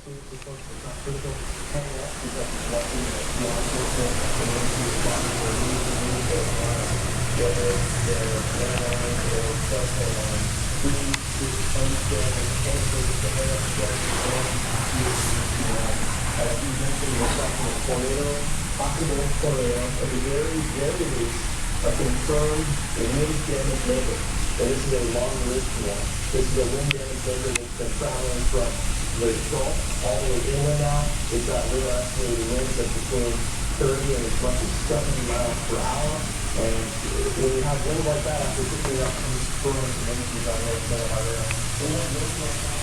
absolutely close, but not critical. Hang up because it's watching law enforcement and then to respond to their needs and needs of whether it's their landline or cell phone line. We need to understand and cancel the hang up strategy and as you mentioned, we're talking a tornado, possible tornado, at the very, very least, a confirmed wind damage neighbor. And this is a long-lived one. This is a wind damage neighbor that's been traveling from the Gulf all the way inland now. It's got real estimated winds of between 30 and as much as 70 miles per hour. And when you have wind like that, after picking up some information on the Minnesota Highway, we want